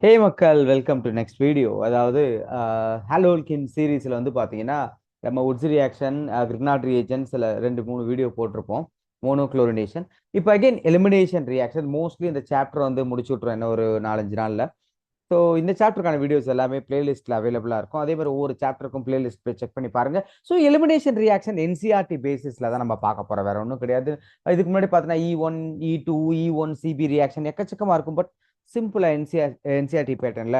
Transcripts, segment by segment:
ஹே மக்கள், welcome to next video. அதாவது ஹாலோல்கின் சீரீஸில் வந்து பார்த்தீங்கன்னா நம்ம உட்ஸ் ரியாக்ஷன், கிரிக்னாட் ரியேஜன்ஸ் சில 2-3 வீடியோ போட்டிருப்போம். மோனோக்ளோரினேஷன். இப்போ அகைன் எலிமினேஷன் ரியாக்ஷன். மோஸ்ட்லி இந்த சாப்டர் வந்து முடிச்சு விட்ருவோம் இன்னும் ஒரு 4-5 நாளில். ஸோ இந்த சாப்டருக்கான வீடியோஸ் எல்லாமே பிளேலிஸ்ட்டில் அவைலபிளாக இருக்கும். அதே மாதிரி ஒவ்வொரு சாப்டருக்கும் பிளேலிஸ்ட் போய் செக் பண்ணி பாருங்க. ஸோ எலிமினேஷன் ரியாக்ஷன் என்சிஆர்டி பேசிஸில் தான் நம்ம பார்க்க போகிறோம், வேற ஒன்றும் கிடையாது. இதுக்கு முன்னாடி பார்த்தீங்கன்னா E1, E2, E1 CP reaction எக்கச்சக்கமாக இருக்கும். பட் சிம்பிளா என்சிஆர்டி பேட்டர்ன்ல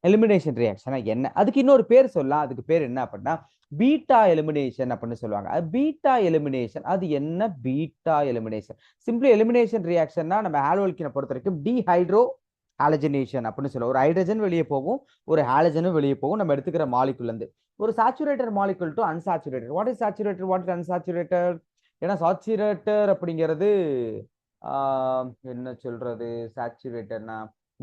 எலிமினேஷன் ரியாக்ஷனா என்ன, அதுக்கு இன்னொரு பேர் சொல்லலாம். அதுக்கு பேர் என்ன அப்படின்னா பீட்டா எலிமினேஷன் அப்படின்னு சொல்லுவாங்க. பீட்டா எலிமினேஷன் அது என்ன? பீட்டா எலிமினேஷன் சிம்பிளி எலிமினேஷன் ரியாக்ஷன்னா நம்ம ஹாலோல்கினை பொறுத்த வரைக்கும் டீஹைட்ரோ ஹாலஜனேஷன் அப்படின்னு சொல்லுவோம். ஒரு ஹைட்ரஜன் வெளியே போகும், ஒரு ஹாலஜனும் வெளியே போகும் நம்ம எடுத்துக்கிற மாலிகுல் இருந்து. ஒரு saturated molecule to unsaturated. What is saturated, what is unsaturated? ஏன்னா சாச்சுரேட்டர் அப்படிங்கிறது என்ன சொல்றது, சாச்சுரேட்டட்னா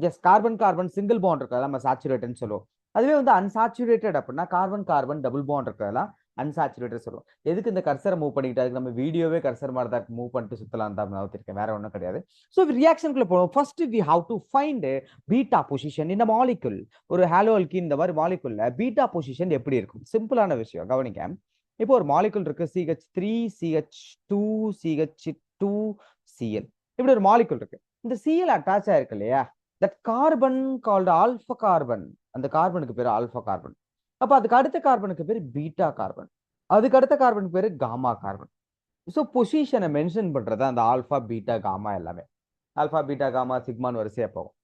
எஸ் கார்பன் கார்பன் சிங்கிள் பாண்ட் இருக்கிறதா நம்ம சாச்சுரேட்டட்னு சொல்லுவோம். அதுவே வந்து அன்சாச்சுரேட்டட் அப்படின்னா கார்பன் கார்பன் டபுள் பாண்ட் இருக்கிறதெல்லாம் அன்சாச்சுரேட்டட் சொல்லுவோம். எதுக்கு இந்த கர்சரை மூவ் பண்ணிக்கிட்டு, அதுக்கு நம்ம வீடியோவே கர்சர் மாதிரி தான் மூவ் பண்ணிட்டு சுத்தலாம் தான் நவுத்திருக்கேன், வேற ஒன்றும் கிடையாது. ஸோ ரியாக்ஷனுக்குள்ள போவோம். First we have to find beta position இந்த மாலிகுல். ஒரு ஹாலோல்கின் இந்த மாதிரி மாலிகுல்ல பீட்டா பொசிஷன் எப்படி இருக்கும்? சிம்பிளான விஷயம் கவனிக்க. இப்போ ஒரு மாலிகுல் இருக்கு, CH3 CH2 CH2 Cl. இப்படி ஒரு மாலிகுல் இருக்கு. இந்த Cl அட்டாச் ஆயிருக்கு இல்லையா, that carbon called alpha carbon. அந்த கார்பனுக்கு பேரு ஆல்பா கார்பன். அப்ப அதுக்கு அடுத்த கார்பனுக்கு பேரு பீட்டா கார்பன். அதுக்கு அடுத்த கார்பனுக்கு பேரு காமா கார்பன். ஸோ பொசிஷனை மென்ஷன் பண்றது அந்த ஆல்பா பீட்டா காமா எல்லாமே. ஆல்பா பீட்டா காமா சிக்மான் வரிசையா போகும்.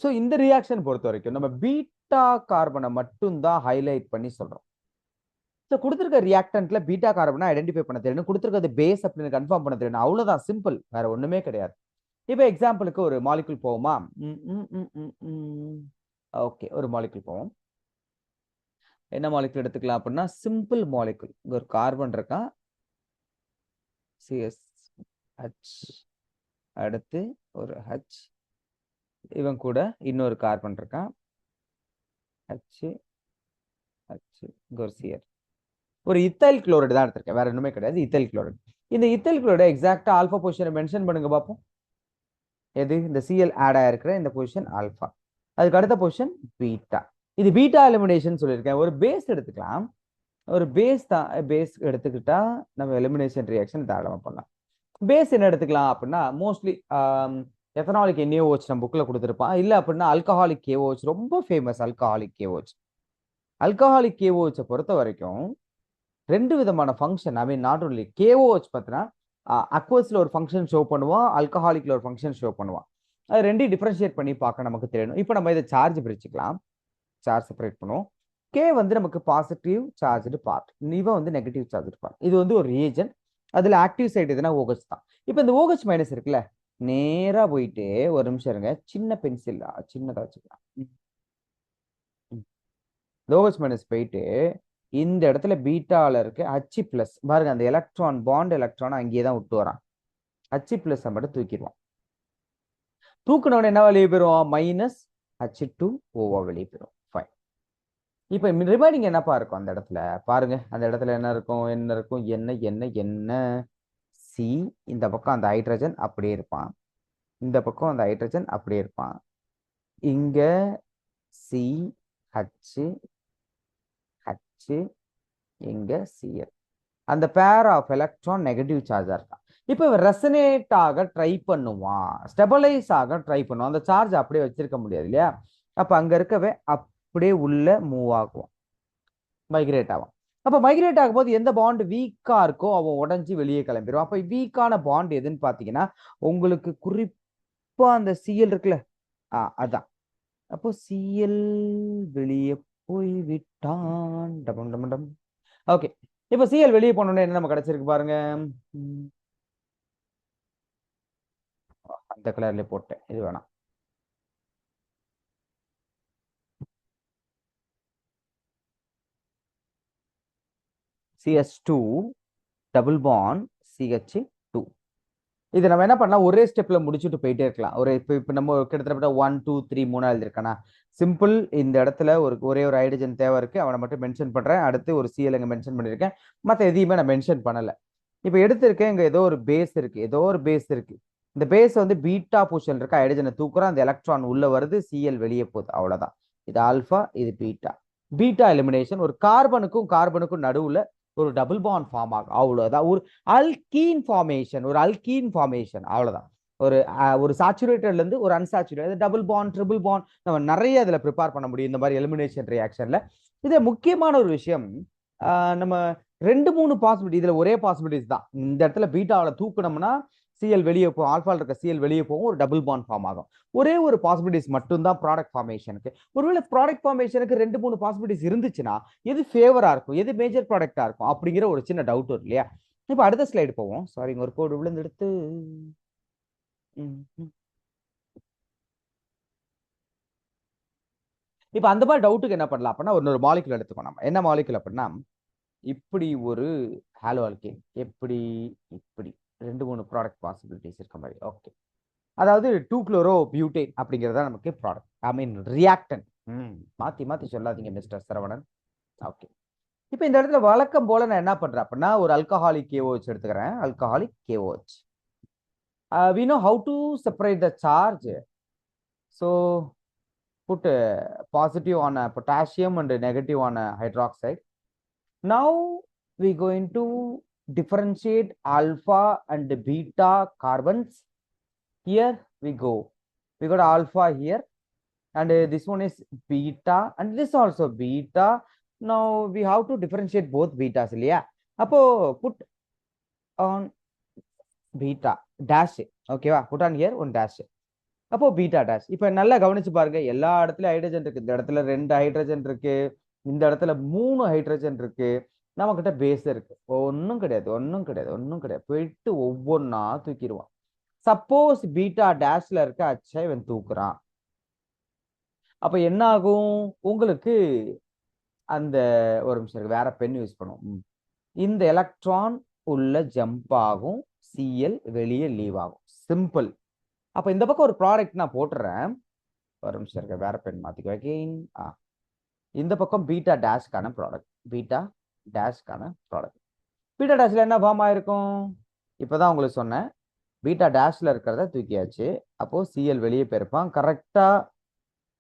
ஸோ இந்த ரியாக்ஷன் பொறுத்த வரைக்கும் நம்ம பீட்டா கார்பனை மட்டும் தான் ஹைலைட் பண்ணி சொல்றோம். ஸோ கொடுத்துருக்க ரியாக்டன்ட்ல பீட்டா கார்பனை ஐடென்டிஃபை பண்ண தெரியணும், கொடுத்துருக்கிறது பேஸ் அப்படின்னு கன்ஃபார்ம் பண்ண தெரியணும். அவ்வளவுதான், சிம்பிள், வேற ஒண்ணுமே கிடையாது. இப்போ எக்ஸாம்பிளுக்கு ஒரு மாலிகுல் போவோமா? ஓகே, ஒரு மாலிகுல் போவோம். என்ன மாலிகுல் எடுத்துக்கலாம் அப்படின்னா சிம்பிள் மாலிகுல். இங்க ஒரு கார்பன் இருக்கா, CSH, அடுத்து ஒரு H, இவன் கூட இன்னொரு கார்பன் இருக்கான், H H, இங்க ஒரு Cl. ஒரு இத்தைல் குளோரைடு தான் எடுத்திருக்கேன், வேற ஒண்ணுமே கிடையாது, இத்தைல் குளோரைடு. இந்த இத்தைல் குளோரைடு எக்ஸாக்டா ஆல்பா பொசிஷனை மென்ஷன் பண்ணுங்க பார்ப்போம். எது? இந்த Cl ஆட் ஆயிருக்கிற இந்த பொசிஷன் ஆல்பா, அதுக்கு அடுத்த பொசிஷன் பீட்டா. இது பீட்டா எலிமினேஷன் சொல்லியிருக்கேன். ஒரு பேஸ் எடுத்துக்கலாம், ஒரு பேஸ் தான். பேஸ் எடுத்துக்கிட்டா நம்ம எலிமினேஷன் ரியாக்ஷன் தாராளமா பண்ணலாம். பேஸ் என்ன எடுத்துக்கலாம் அப்படின்னா மோஸ்ட்லி எத்தனாலிக் NaOH நம்ம புக்கில் கொடுத்துருப்பான். இல்லை அப்படின்னா அல்கஹாலிக் KOH, ரொம்ப famous alcoholic KOH. Alcoholic KOH பொறுத்த வரைக்கும் ரெண்டு விதமான function. I mean not only KOH பார்த்தீங்கன்னா அக்வஸ்ல ஒரு ஃபங்க்ஷன் ஷோ பண்ணுவான், ஆல்கஹாலிக்ல ஒரு ஃபங்க்ஷன் ஷோ பண்ணுவான். அது ரெண்டையும் டிஃபரன்ஷியேட் பண்ணி பார்க்க நமக்கு தெரியணும். இப்போ நம்ம இதை சார்ஜ் பிரிச்சுக்கலாம், சார்ஜ் செப்பரேட் பண்ணுவோம். கே வந்து நமக்கு பாசிட்டிவ் சார்ஜ்டு பார்ட், இவன் வந்து நெகட்டிவ் சார்ஜ்டு பார்ட். இது வந்து ஒரு ரியேஜன், அதுல ஆக்டிவ் சைடு எதுனா OH தான். இப்போ இந்த OH மைனஸ் இருக்குல்ல, நேரா போயிட்டு ஒரு நிமிஷம் இருங்க, சின்ன பென்சில் சின்னதா வச்சுக்கலாம். OH மைனஸ் போயிட்டு இந்த இடத்துல பீட்டால இருக்கு H பிளஸ் பாருங்க, அந்த எலக்ட்ரான் பாண்ட் எலக்ட்ரான் அங்கேயே தான் விட்டு வரான். H பிளஸ் மட்டும் தூக்கிடுவான். தூக்கினவன என்ன வெளியே போயிடும்? மைனஸ் H2O வெளியே போயிடும். ஃபைன். இப்போ ரிமைனிங் என்னப்பா இருக்கும் அந்த இடத்துல? பாருங்க, அந்த இடத்துல என்ன இருக்கும்? என்ன இருக்கும்? என்ன என்ன என்ன சி. இந்த பக்கம் அந்த ஹைட்ரஜன் அப்படியே இருப்பான், இந்த பக்கம் அந்த ஹைட்ரஜன் அப்படியே இருப்பான். இங்க சி H H, இங்க Cl. அந்த பேர் ஆஃப் எலக்ட்ரான் நெகட்டிவ் சார்ஜா இருக்கான். இப்போ ரெசனேட் ஆக ட்ரை பண்ணுவான், ஸ்டெபிளைஸ் ஆக ட்ரை பண்ணுவான். அந்த சார்ஜ் அப்படியே வச்சிருக்க முடியாது இல்லையா? அப்ப அங்க இருக்கவே அப்படியே உள்ள மூவ் ஆகுவான், மைக்ரேட் ஆவான். அப்ப மைக்ரேட் ஆகும்போது எந்த பாண்ட் வீக்கா இருக்கோ அவன் உடஞ்சி வெளியே கிளம்பிடுவான். அப்ப வீக்கான பாண்ட் எதுன்னு பாத்தீங்கன்னா உங்களுக்கு குறிப்பா அந்த Cl இருக்குல்ல, அதான். அப்போ Cl வெளியே போய் விட்டான். டபம் டபம் டம். ஓகே, இப்போ Cl வெளியே போனோடனே என்ன நம்ம கிடைச்சிருக்கு பாருங்க. அந்த கலர்ல போட்டேன், இது வேணாம். CH2 double bond CH2. இது நம்ம என்ன பண்ணலாம், ஒரே ஸ்டெப்ல முடிச்சுட்டு போயிட்டே இருக்கலாம். ஒரு இப்போ நம்ம கிட்டத்தட்ட 1 2 3 3 எழுதிருக்கானா, சிம்பிள். இந்த இடத்துல ஒரே ஒரு ஹைட்ரஜன் தேவை இருக்கு, அவனை மட்டும் மென்ஷன் பண்றேன். அடுத்து ஒரு Cl இங்க மென்ஷன் பண்ணிருக்கேன், மற்ற எதையுமே நான் மென்ஷன் பண்ணல. இப்போ எடுத்திருக்கேன், இங்க ஏதோ ஒரு பேஸ் இருக்கு, ஏதோ ஒரு பேஸ் இருக்கு. இந்த பேஸ் வந்து பீட்டா பொசிஷன் இருக்க ஹைட்ரஜனை தூக்குறோம், அந்த எலக்ட்ரான் உள்ள வருது, Cl வெளியே போகுது, அவ்வளவுதான். இது ஆல்பா, இது பீட்டா. Beta elimination. ஒரு கார்பனுக்கும் கார்பனுக்கும் நடுவுல ஒரு டபுள் பாண்ட் ஃபார்ம் ஆகும், அவ்வளவுதான். ஒரு அல்கீன் ஃபார்மேஷன், ஒரு அல்கீன் ஃபார்மேஷன், அவ்வளவுதான். ஒரு சாச்சுரேட்டட்ல இருந்து ஒரு unsaturated double bond, triple bond நம்ம நிறைய இதுல ப்ரிப்பேர் பண்ண முடியும் இந்த மாதிரி எலிமினேஷன் ரியாக்ஷன்ல. இது முக்கியமான ஒரு விஷயம். நம்ம 2-3 பாசிபிலிட்டி, இதுல ஒரே பாசிபிலிட்டிஸ் தான். இந்த இடத்துல பீட்டாவில் தூக்கணும்னா Cl வெளியே போகும், ஆல்பால இருக்க Cl வெளியே போகும், ஒரு டபுள் பாண்ட் ஃபார்ம் ஆகும். ஒரே ஒரு பாசிபிலிட்டிஸ் மட்டும் தான் ப்ராடக்ட் ஃபார்மேஷனுக்கு. ஒருவேளை ப்ராடக்ட் ஃபார்மேஷனுக்கு 2-3 பாசிபிலிட்டிஸ் இருந்துச்சுன்னா எது ஃபேவரா இருக்கும், எது மேஜர் ப்ராடக்டா இருக்கும் அப்படிங்கிற ஒரு சின்ன டவுட் வரும் இல்லையா? இப்போ அடுத்த ஸ்லைடு போவோம். சாரி, ஒரு கோடு விழுந்தெடுத்து. இப்போ அந்த மாதிரி டவுட்டுக்கு என்ன பண்ணலாம் அப்படின்னா, ஒரு மாலிகுல் எடுத்துக்கோ. நம்ம என்ன மாலிகுல் அப்படின்னா, இப்படி ஒரு ஹாலோ ஆல்கேன், எப்படி இப்படி 2-3 ப்ராடக்ட் பாசிபிலிட்டிஸ் இருக்க மாதிரி. ஓகே, அதாவது 2-குளோரோபியூட்டேன் அப்படிங்கிறதா நமக்கு ப்ராடக்ட், ஐ மீன் ரியாக்டன். மாத்தி மாத்தி சொல்லாதீங்க மிஸ்டர் சரவணன். ஓகே, இப்போ இந்த இடத்துல வழக்கம் போல நான் என்ன பண்றேன் அப்படின்னா, ஒரு ஆல்கஹாலிக் KOH எடுத்துக்கிறேன். Alcoholic KOH. we know how to separate the charge. So put positive on a potassium and negative on a hydroxide. Now we going to differentiate alpha and beta carbons. Here we go. We got alpha here, and this one is beta, and this also beta. Now we have to differentiate both betas. Yeah. Apo put on beta dash. Okay, put on here one dash. அப்போ beta dash. இப்போ நல்லா கவனிச்சு பாருங்க, எல்லா இடத்துலயும் hydrogen இருக்கு. இந்த இடத்துல 2 ஹைட்ரஜன் இருக்கு, இந்த இடத்துல 3 ஹைட்ரஜன் இருக்கு, நம்ம கிட்ட பேஸ் இருக்கு. ஒன்றும் கிடையாது, ஒன்றும் கிடையாது, ஒன்றும் கிடையாது. போயிட்டு ஒவ்வொன்றா தூக்கிடுவான். சப்போஸ் பீட்டா டேஷ்ல இருக்க அச்சா இவன் தூக்குறான், அப்ப என்ன ஆகும் உங்களுக்கு? அந்த ஒரு நிமிஷம் இருக்கு, வேற பென் யூஸ் பண்ணுவோம். இந்த எலக்ட்ரான் உள்ள ஜம்ப் ஆகும், Cl வெளியே லீவ் ஆகும். சிம்பிள். அப்ப இந்த பக்கம் ஒரு ப்ராடக்ட் நான் போட்டுறேன். ஒரு நிமிஷம் இருக்க, வேற பென் மாத்திக்கோ. அகைன் இந்த பக்கம் பீட்டா டேஷ்கான ப்ராடக்ட், பீட்டா டேஷ்கான ப்ராடக்ட். பீட்டா டேஷ்ல என்ன ஃபார்ம் ஆயிருக்கும்? இப்பதான் உங்களுக்கு சொன்னேன், பீட்டா டேஷ்ல இருக்கிறத தூக்கியாச்சு. அப்போ Cl வெளியே போயிருப்பான். கரெக்டா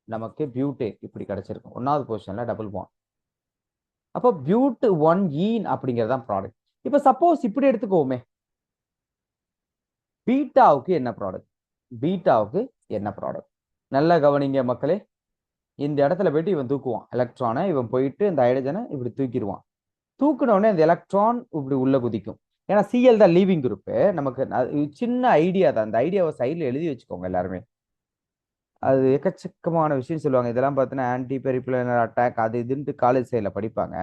நமக்கு பியூட்டேன் இப்படி கிடைச்சிருக்கும், 1வது பொசிஷன்ல டபுள் பாண்ட். அப்போ பியூட் 1ஈன் அப்படிங்கிறதான் ப்ராடக்ட். இப்ப சப்போஸ் இப்படி எடுத்துக்கோமே, பீட்டாவுக்கு என்ன ப்ராடக்ட்? பீட்டாவுக்கு என்ன ப்ராடக்ட்? நல்லா கவனிங்க மக்களே. இந்த இடத்துல போயிட்டு இவன் தூக்குவான் எலக்ட்ரானை, இவன் போயிட்டு இந்த ஹைட்ரஜனை இப்படி தூக்கிடுவான். தூக்கின உடனே இந்த எலக்ட்ரான் இப்படி உள்ள குதிக்கும். ஏன்னா Cl தான் லீவிங் குரூப். நமக்கு சின்ன ஐடியா தான், அந்த ஐடியாவை சைட்ல எழுதி வச்சுக்கோங்க எல்லாருமே. அது எக்கச்சக்கமான விஷயம் சொல்லுவாங்க. இதெல்லாம் பார்த்தீங்கன்னா ஆன்டி பெரிப்ளனர் அட்டாக் அது இதுன்ட்டு காலேஜ் சைடில் படிப்பாங்க.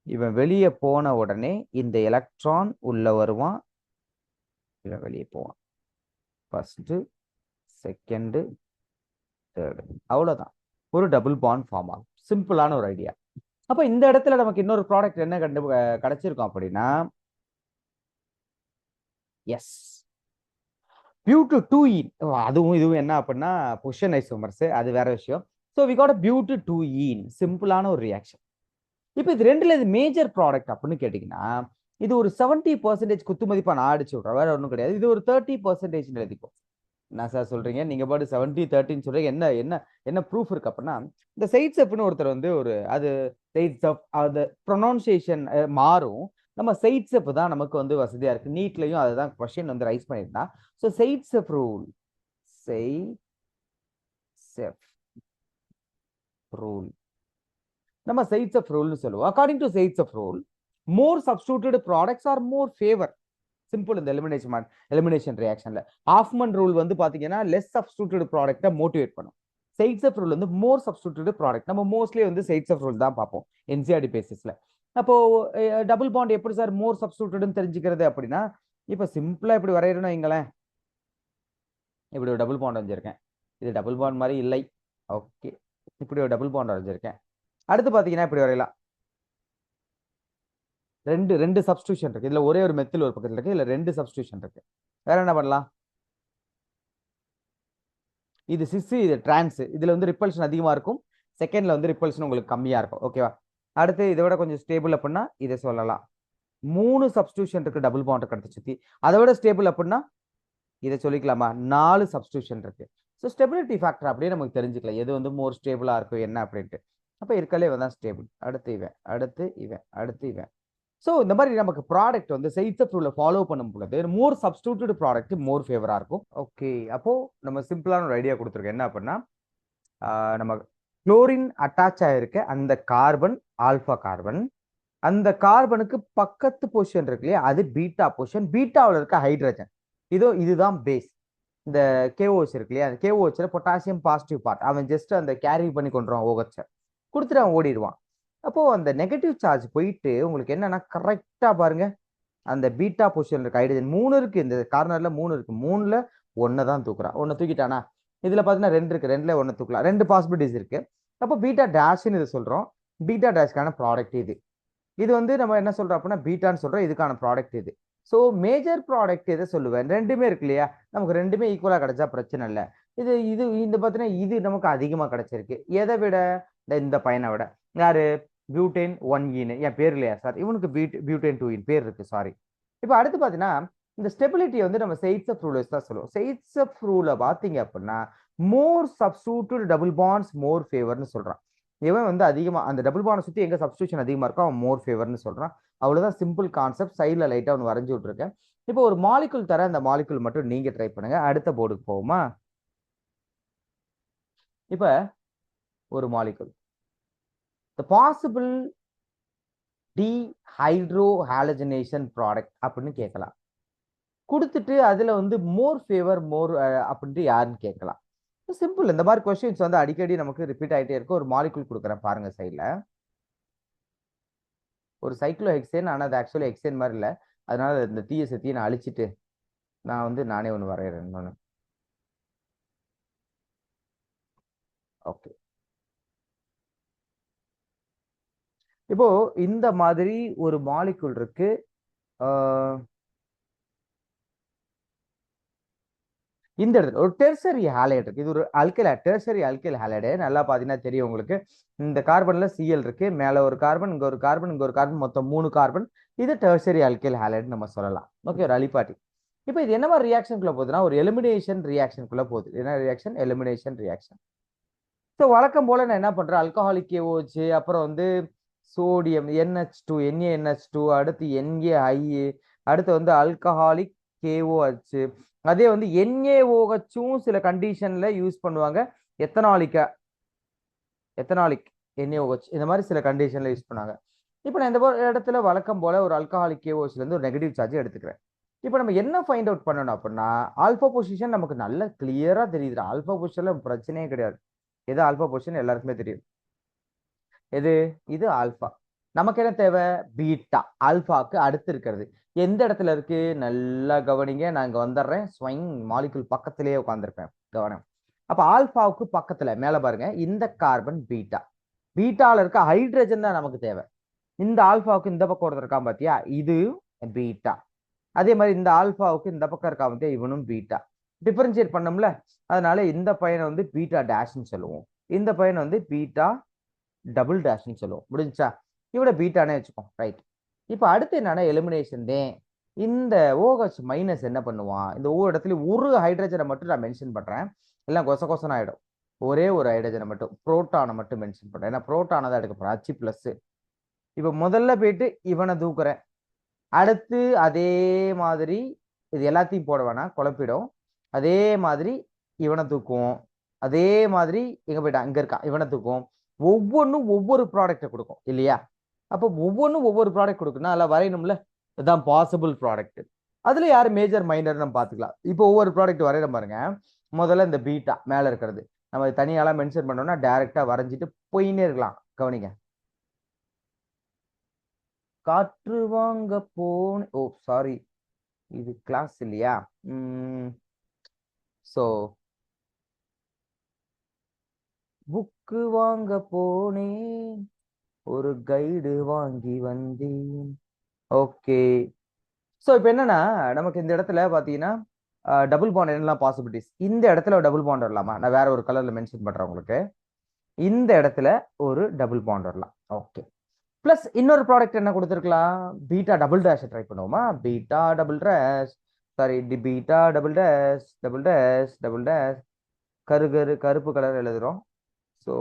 இவன் வெளியே போன உடனே இந்த எலக்ட்ரான் உள்ள வருவான், இவன் வெளியே போவான். ஃபர்ஸ்ட், செகண்ட், தேர்டு, அவ்வளவுதான். ஒரு டபுள் பாண்ட் ஃபார்ம் ஆகும். சிம்பிளான ஒரு ஐடியா. அப்ப இந்த இடத்துல நமக்கு இன்னொரு ப்ராடக்ட் என்ன கிடைச்சிருக்கும் அப்படின்னா, எஸ், பியூட் 2ஈன். அதுவும் இதுவும் என்ன அப்படின்னா பொசிஷன் ஐசோமர்ஸ், அது வேற விஷயம். ஸோ வி காட் பியூட் 2ஈன். சிம்பிளான ஒரு ரியாக்ஷன். இப்போ இது ரெண்டுல இது மேஜர் ப்ராடக்ட் அப்படின்னு கேட்டீங்கன்னா, இது ஒரு 70% குத்து மதிப்பா நான் அடிச்சு விட்றேன், வேற ஒன்றும் கிடையாது. இது ஒரு 30% எழுதிக்கும். என்ன சார் சொல்றீங்க, நீங்க பாட்டு 70-30 சொல்றீங்க, என்ன என்ன என்ன ப்ரூஃப் இருக்கு அப்படின்னா, இந்த சைட்ஸ் அப்னு ஒருத்தர் வந்து ஒரு அது சைட்ஸ் அப், அது ப்ரொனவுன்சியேஷன் மாறும். நம்ம சைட்ஸ் அப் தான் நமக்கு வந்து வசதியா இருக்கு. நீட்லயும் அதுதான் கொஸ்டின் வந்து ரைஸ் பண்ணியிருந்தான். So Saytzeff rule, rule நம்ம சைட்ஸ் ஆஃப் ரூல்னு சொல்லுவோம். According to Saytzeff rule, more substituted products are more favour. Simple. இந்த எலிமினேஷன் ரியாக்ஷன்ல ஹாஃப்மன் ரூல் வந்து பாத்தீங்கன்னா லெஸ் சப்ஸ்டிடியூட்டட் ப்ராடக்ட்டை மோட்டிவேட் பண்ணும். சைட்ஸ் ஆஃப் ரூல் வந்து மோர் சப்ஸ்டிடியூட்டட் ப்ராடக்ட். நம்ம மோஸ்ட்லி வந்து சைட்ஸ் ஆஃப் ரூல் தான் பார்ப்போம் என்சிஆர்டி பேசிஸ்ல. அப்போ டபுள் பாண்ட் எப்படி சார் மோர் சப்ஸ்டிடியூட்னு தெரிஞ்சுக்கிறது அப்படின்னா, இப்போ சிம்பிளா இப்படி வரையறோம்னு வைங்களேன். இப்படி ஒரு டபுள் பாண்ட் வரைஞ்சிருக்கேன், இது டபுள் பாண்ட் மாதிரி இல்லை. ஓகே, இப்படி ஒரு டபுள் பாண்ட் வரைஞ்சிருக்கேன். அடுத்து பாத்தீங்கன்னா இப்படி வரையலாம். ரெண்டு சப்ஸ்டிடியூஷன் இருக்கு. இதுல ஒரே ஒரு மெத்தில் ஒரு பக்கத்துல இருக்கு, இதுல 2 சப்ஸ்டிடியூஷன் இருக்கு. வேற என்ன பண்ணலாம்? இது சிஸ், இது டிரான்ஸ். இதுல வந்து ரிப்பல்ஷன் அதிகமா இருக்கும், செகண்ட்ல வந்து ரிப்பல்ஷன் உங்களுக்கு கம்மியா இருக்கும். ஓகேவா? அடுத்து இதை விட கொஞ்சம் ஸ்டேபிள் அப்படின்னா இதை சொல்லலாம். 3 சப்ஸ்டிடியூஷன் இருக்கு, டபுள் பாண்ட் கடத்த சுத்தி. அதை விட ஸ்டேபிள் அப்படின்னா இதை சொல்லிக்கலாமா? 4 சப்ஸ்டியூஷன் இருக்கு. ஸோ ஸ்டெபிலிட்டி ஃபேக்டர் அப்படியே நமக்கு தெரிஞ்சுக்கலாம் எது வந்து மோர் ஸ்டேபிளா இருக்கும் என்ன அப்படின்ட்டு. அப்போ இருக்கலே இவன் தான் ஸ்டேபிள், அடுத்து இவன், அடுத்து இவன், அடுத்து இவன். ஸோ இந்த மாதிரி நமக்கு ப்ராடக்ட் வந்து செயிட்ஸ் ரூலை ஃபாலோ பண்ணும் பொழுது மோர் சப்ஸ்டியூட்டட் ப்ராடக்ட் மோர் ஃபேவரா இருக்கும். ஓகே, அப்போ நம்ம சிம்பிளான ஒரு ஐடியா கொடுத்துருக்கோம். என்ன அப்படின்னா நம்ம குளோரின் அட்டாச் ஆயிருக்க அந்த கார்பன் ஆல்பா கார்பன், அந்த கார்பனுக்கு பக்கத்து பொசிஷன் இருக்கு இல்லையா, அது பீட்டா பொசிஷன். பீட்டாவில் இருக்க ஹைட்ரஜன் இதுதான் பேஸ். இந்த கேஓஹெச் இருக்கு இல்லையா, அந்த கேஓஹெச்ல பொட்டாசியம் பாசிட்டிவ் பார்ட் அவன் ஜஸ்ட் அந்த கேரி பண்ணி கொண்டுருவான், OH கொடுத்துட்டு அவன் ஓடிடுவான். அப்போ அந்த நெகட்டிவ் சார்ஜ் போயிட்டு உங்களுக்கு என்னன்னா கரெக்டா பாருங்க, அந்த பீட்டா பொசிஷன் இருக்க ஹைட்ரஜன் 3 இருக்கு, இந்த கார்னர்ல 3 இருக்கு, 3ல 1 தான் தூக்குறான். 1 தூக்கிட்டானா, இதுல பாத்தீங்கன்னா 2 இருக்கு, 2ல 1 தூக்கலாம். 2 பாசிபிலிட்டிஸ் இருக்கு. அப்போ பீட்டா டேஷ்னு இது சொல்றோம். பீட்டா டேஷ்க்கான ப்ராடக்ட் இது வந்து நம்ம என்ன சொல்றோம் அப்படின்னா பீட்டான்னு சொல்றோம். இதுக்கான ப்ராடக்ட் இது. ஸோ மேஜர் ப்ராடக்ட் எதை சொல்லுவேன்? ரெண்டுமே இருக்கு இல்லையா, நமக்கு ரெண்டுமே ஈக்குவலா கிடைச்சா பிரச்சனை இல்லை. இது இந்த பார்த்தீங்கன்னா இது நமக்கு அதிகமா கிடைச்சிருக்கு. எதை விட? இந்த பையனை விட. யாரு? பியூட்டேன் 1ஈன்னு என் பேர் இல்லையா சார், இவனுக்கு பியூட்டேன் 2ஈன் பேர் இருக்கு, சாரி. இப்போ அடுத்து பார்த்தீங்கன்னா இந்த ஸ்டெபிலிட்டி வந்து நம்ம செயிட்ஸ் ரூல் தான் சொல்லுவோம். செயிட்ஸ் ரூலை பார்த்தீங்க அப்படின்னா மோர் சப்ஸ்டியூட்டட் டபுள் பாண்ட்ஸ் மோர் ஃபேவர்னு சொல்றான். இவன் வந்து அதிகமா அந்த டபுள் பாண்டை சுற்றி எங்க சப்ஸ்டியூஷன் அதிகமா இருக்கோ அவன் மோர் ஃபேவர்னு சொல்றான். அவ்வளவுதான் சிம்பிள் கான்செப்ட். சைடில் லைட்டாக ஒன்று வரைஞ்சி விட்டுருக்கேன். இப்போ ஒரு மாலிகுல் தர, அந்த மாலிகுல் மட்டும் நீங்க ட்ரை பண்ணுங்க. அடுத்த போர்டுக்கு போகுமா? இப்போ ஒரு molecule the possible dehydrohalogenation product அப்படின்னு கேட்கலாம். கொடுத்துட்டு அதுல வந்து மோர் ஃபேவர் மோர் அப்படின்ட்டு யாருன்னு கேட்கலாம். சிம்பிள். இந்த மாதிரி கொஸ்டின்ஸ் வந்து அடிக்கடி நமக்கு ரிப்பீட் ஆகிட்டே இருக்கும். ஒரு மாலிகுல் கொடுக்குறேன் பாருங்க சைட்ல. ஒரு சைக்ளோ ஹெக்சேன், ஆனால் அது ஆக்சுவலி ஹெக்சேன் மாதிரி இல்லை. அதனால இந்த தீய சத்தியை நான் அழிச்சிட்டு நான் வந்து நானே ஒன்று வரைகிறேன். ஓகே, இப்போ இந்த மாதிரி ஒரு மாலிகுல் இருக்கு. இந்த இடத்துல ஒரு டெர்சரி ஹாலைடு இருக்கு. இது ஒரு அல்கைல், டெர்சரி அல்கைல் ஹாலைடு. நல்லா பார்த்தீங்கன்னா தெரியும் உங்களுக்கு. இந்த கார்பன்ல Cl இருக்கு, மேல ஒரு கார்பன், இங்க ஒரு கார்பன், இங்க ஒரு கார்பன், மொத்தம் 3 கார்பன். இது டெர்சரி அல்கைல் ஹாலைடு நம்ம சொல்லலாம். ஓகே, ஒரு அலிபாட்டி. இப்போ இது என்ன மாதிரி ரியாக்ஷனுக்குள்ள போகுதுன்னா ஒரு எலிமினேஷன் ரியாக்ஷனுக்குள்ள போகுது. என்ன ரியாக்ஷன்? Elimination reaction. ஸோ வழக்கம் போல நான் என்ன பண்றேன், ஆல்கஹாலிக் KOH, அப்புறம் வந்து சோடியம் NH2 NaNH2, அடுத்து NaHi, அடுத்து வந்து ஆல்கஹாலிக் KOH. அதே வந்து NaOH சில கண்டிஷன்ல யூஸ் பண்ணுவாங்க. எத்தனாலிக் NaOH இந்த மாதிரி சில கண்டிஷன்ல யூஸ் பண்ணாங்க. இப்போ நான் இந்த இடத்துல வழக்கம் போல ஒரு ஆல்கஹாலிக் KOHல இருந்து ஒரு நெகட்டிவ் சார்ஜ் எடுத்துக்கிறேன். இப்போ நம்ம என்ன ஃபைண்ட் அவுட் பண்ணணும் அப்படின்னா, ஆல்பா பொசிஷன் நமக்கு நல்ல கிளியரா தெரியுது. ஆல்பா பொசிஷன்ல பிரச்சனையே கிடையாது. எது ஆல்பா பொசிஷன் எல்லாருக்குமே தெரியும். இது ஆல்பா. நமக்கு என்ன தேவை? பீட்டா. ஆல்பாக்கு அடுத்து இருக்கிறது எந்த இடத்துல இருக்கு? நல்லா கவனிங்க, நான் இங்க வந்துடுறேன். ஸ்வைங் மாலிகுல் பக்கத்திலேயே உட்காந்துருப்பேன், கவனம். அப்ப ஆல்பாவுக்கு பக்கத்துல மேல பாருங்க, இந்த கார்பன் பீட்டா. பீட்டால இருக்க ஹைட்ரஜன் தான் நமக்கு தேவை. இந்த ஆல்பாவுக்கு இந்த பக்கம் ஒருத்தர் இருக்கான் பாத்தியா, இது பீட்டா. அதே மாதிரி இந்த ஆல்பாவுக்கு இந்த பக்கம் இருக்கா பாத்தியா, இவனும் பீட்டா. டிஃபரன்சியேட் பண்ணோம்ல, அதனால இந்த பையனை வந்து பீட்டா டேஷ்னு சொல்லுவோம், இந்த பையனை வந்து பீட்டா டபுள் டேஷ்னு சொல்லுவோம். முடிஞ்சா இவட பீட்டானே வச்சுக்கோம், ரைட். இப்போ அடுத்து என்னன்னா எலிமினேஷன் தான். இந்த OH மைனஸ் என்ன பண்ணுவான், இந்த ஒவ்வொரு இடத்துலயும் ஒரு ஹைட்ரஜனை மட்டும் நான் மென்ஷன் பண்றேன், எல்லாம் கொச ஆயிடும். ஒரே ஒரு ஹைட்ரஜனை மட்டும், புரோட்டானை மட்டும் மென்ஷன் பண்றேன். ஏன்னா புரோட்டானை தான் எடுக்க போறேன், H பிளஸ். இப்போ முதல்ல போயிட்டு இவனை தூக்குறேன். அடுத்து அதே மாதிரி இது எல்லாத்தையும் போட வேணாம், குழப்பிடும். அதே மாதிரி இவனை தூக்குவோம். அதே மாதிரி எங்க போயிட்டான், இங்க இருக்கான், இவனை தூக்குவோம். ஒவ்வொன்றும் ஒவ்வொரு ப்ராடக்டை கொடுக்கும் இல்லையா? அப்போ ஒவ்வொன்றும் ஒவ்வொரு ப்ராடக்ட் கொடுக்குன்னா அதில் வரையணும்ல, இதுதான் பாசிபிள் ப்ராடக்ட். அதுல யார் மேஜர் மைனர் நம்ம பார்த்துக்கலாம். இப்போ ஒவ்வொரு ப்ராடக்ட் வரையிற பாருங்க. முதல்ல இந்த பீட்டா மேல இருக்கிறது நம்ம தனியாலாம் மென்ஷன் பண்ணோம்னா டைரக்டா வரைஞ்சிட்டு போயின்னே இருக்கலாம். கவனிங்க, காற்று வாங்க போன, ஓ சாரி இது கிளாஸ் இல்லையா? ஸோ புக்கு வாங்க போனேன், ஒரு கைடு வாங்கி வந்தேன். ஓகே, ஸோ இப்போ என்னன்னா நமக்கு இந்த இடத்துல பார்த்தீங்கன்னா டபுள் பாண்ட் என்னெல்லாம் பாசிபிலிட்டிஸ். இந்த இடத்துல டபுள் பாண்ட் வரலாமா? நான் வேற ஒரு கலர்ல மென்ஷன் பண்றேன் உங்களுக்கு. இந்த இடத்துல ஒரு டபுள் பாண்ட் வரலாம். ஓகே, பிளஸ் இன்னொரு ப்ராடக்ட் என்ன கொடுத்துருக்கலாம், பீட்டா டபுள் டேஷ் ட்ரை பண்ணுவோமா? Beta double dash sorry D beta double dash double dash double dash கருப்பு கலர் எழுதுறோம். ஸோ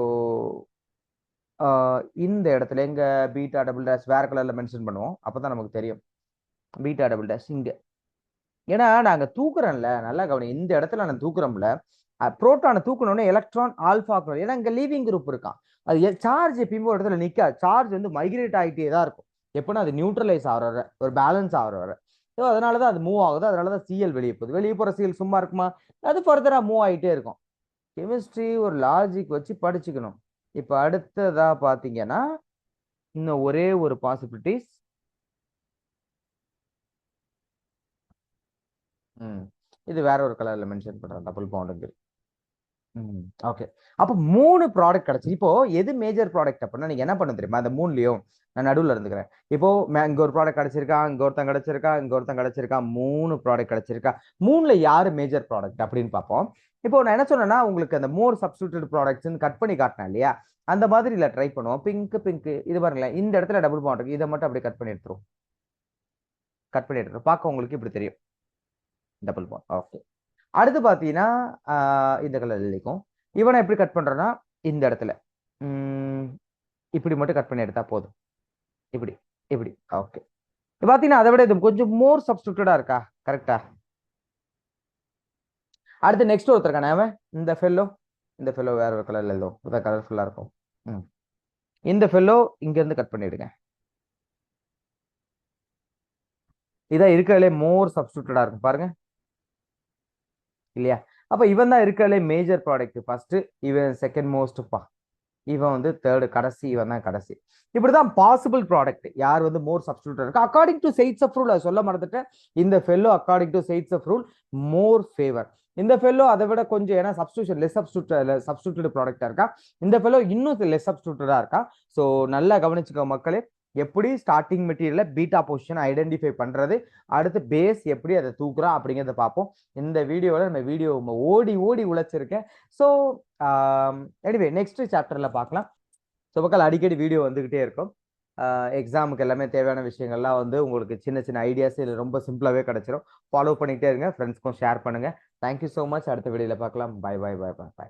இந்த இடத்துல எங்க பீட்டா டபுள் டேஷ் வேற கலர்ல மென்ஷன் பண்ணுவோம், அப்பதான் நமக்கு தெரியும். பீட்டா டபுள் டேஷ் இங்க, ஏன்னா நாங்க தூக்குறோம்ல, நல்லா கவனி, இந்த இடத்துல நான் தூக்குறோம்ல, புரோட்டானை தூக்கணும்னு எலக்ட்ரான் ஆல்பா, ஏன்னா இங்க லீவிங் குரூப் இருக்கான். அது சார்ஜ் எப்பயுமே ஒரு இடத்துல நிற்காது, சார்ஜ் வந்து மைக்ரேட் ஆகிட்டே தான் இருக்கும். எப்படின்னா அது நியூட்ரலைஸ் ஆகிற ஒரு பேலன்ஸ் ஆகிற. ஸோ அதனாலதான் அது மூவ் ஆகுது, அதனாலதான் சிஎல் வெளியே போகுது. வெளியே போற சிஎல் சும்மா இருக்குமா, அது ஃபர்தரா மூவ் ஆகிட்டே இருக்கும். கெமிஸ்ட்ரி ஒரு லாஜிக் வச்சு படிச்சுக்கணும். இப்ப அடுத்ததா பாத்தீங்கன்னா இன்னும் ஒரே ஒரு பாசிபிலிட்டிஸ். இது வேற ஒரு கலர்ல மென்ஷன் பண்றேன், டபுள் பாண்டுக்கு. ஓகே, அப்ப 3 ப்ராடக்ட் கிடைச்சு. இப்போ எது மேஜர் ப்ராடக்ட் அப்படின்னா நீங்க என்ன பண்ண தெரியுமா, அந்த 3லயும் நான் நடுவுல இருந்துக்கிறேன். இப்போ இங்க ஒரு ப்ராடக்ட் கிடைச்சிருக்கா, இங்க ஒருத்தன் கிடைச்சிருக்கா, இங்க ஒருத்தன் கிடைச்சிருக்கா, 3 ப்ராடக்ட் கிடைச்சிருக்கா. 3ல யாரு மேஜர் ப்ராடக்ட் அப்படின்னு பார்ப்போம். இப்போ நான் என்ன சொன்னேன்னா உங்களுக்கு அந்த மோர் சப்ஸ்டிடியூட் ப்ராடக்ட்ஸ் கட் பண்ணி காட்டினேன் இல்லையா, அந்த மாதிரி இல்ல ட்ரை பண்ணுவோம். பிங்க் இது பாருங்களேன், இந்த இடத்துல டபுள் பாண்ட் இருக்கு, இதை மட்டும் அப்படியே கட் பண்ணி எடுத்துரும். பார்க்க உங்களுக்கு இப்படி தெரியும் டபுள் பாண்ட். ஓகே, அடுத்து பாத்தீங்கன்னா இந்த கலர் இருக்கும். இவனை எப்படி கட் பண்றேன்னா இந்த இடத்துல இப்படி மட்டும் கட் பண்ணி எடுத்தா போதும். இப்படி இப்படி. ஓகே, பாத்தீங்கன்னா அதை விட இது கொஞ்சம் மோர் சப்ஸ்டிடியூட்டடா இருக்கா, கரெக்டா? அடுத்து நெக்ஸ்ட் ஒருத்தருக்கான அவன் இந்த ஃபெல்லோ வேற ஒரு கலர்ல எழுதும், கலர்ஃபுல்லா இருக்கும். இந்த ஃபெல்லோ இங்க இருந்து கட் பண்ணிடுங்க. இதான் இருக்கிறதுலே மோர் சப்ஸ்டிடியூட்டடா இருக்கும் பாருங்க, இல்லையா? அப்ப இவன் தான் இருக்கிறதுலே மேஜர் ப்ராடக்ட் ஃபர்ஸ்ட், இவன் செகண்ட் மோஸ்ட்பா, இவன் வந்து தேர்டு கடைசி, இவன் தான் கடைசி. இப்படிதான் பாசிபிள் ப்ராடக்ட் யார் வந்து மோர் சப்ஸ்டிடியூட் இருக்கு according to Saytzeff's of rule. சொல்ல மறந்துட்டேன், இந்த fellow according to Saytzeff's of rule more favour. இந்த ஃபெல்லோ அதை விட கொஞ்சம், ஏன்னா சப்ஸ்டிடியூஷன் லெஸ் சப்ஸ்டிடியூட் ப்ராடக்டா இருக்கா, இந்த ஃபெல்லோ இன்னும் லெஸ் சப்ஸ்டிடியூட்டடா இருக்கா. ஸோ நல்லா கவனிச்சுக்கோ மக்களே, எப்படி ஸ்டார்டிங் மெட்டீரியல பீட்டா பொசிஷன் ஐடென்டிஃபை பண்றது, அடுத்து பேஸ் எப்படி அதை தூக்குறோம் அப்படிங்கிறத பார்ப்போம். இந்த வீடியோவில் நம்ம வீடியோ ஓடி ஓடி உழைச்சிருக்கேன். ஸோ எனிவே நெக்ஸ்ட் சாப்டர்ல பார்க்கலாம். ஸோ மக்கள் அடிக்கடி வீடியோ வந்துகிட்டே இருக்கும். எக்ஸாமுக்கு எல்லாமே தேவையான விஷயங்கள்லாம் வந்து உங்களுக்கு சின்ன சின்ன ஐடியாஸ் இதில் ரொம்ப சிம்பிளாகவே கிடைச்சிரும். ஃபாலோ பண்ணிக்கிட்டே இருங்க, ஃப்ரெண்ட்ஸ்க்கும் ஷேர் பண்ணுங்க. Thank you so much. அடுத்த வீடியோவில் பார்க்கலாம். Bye bye bye bye by.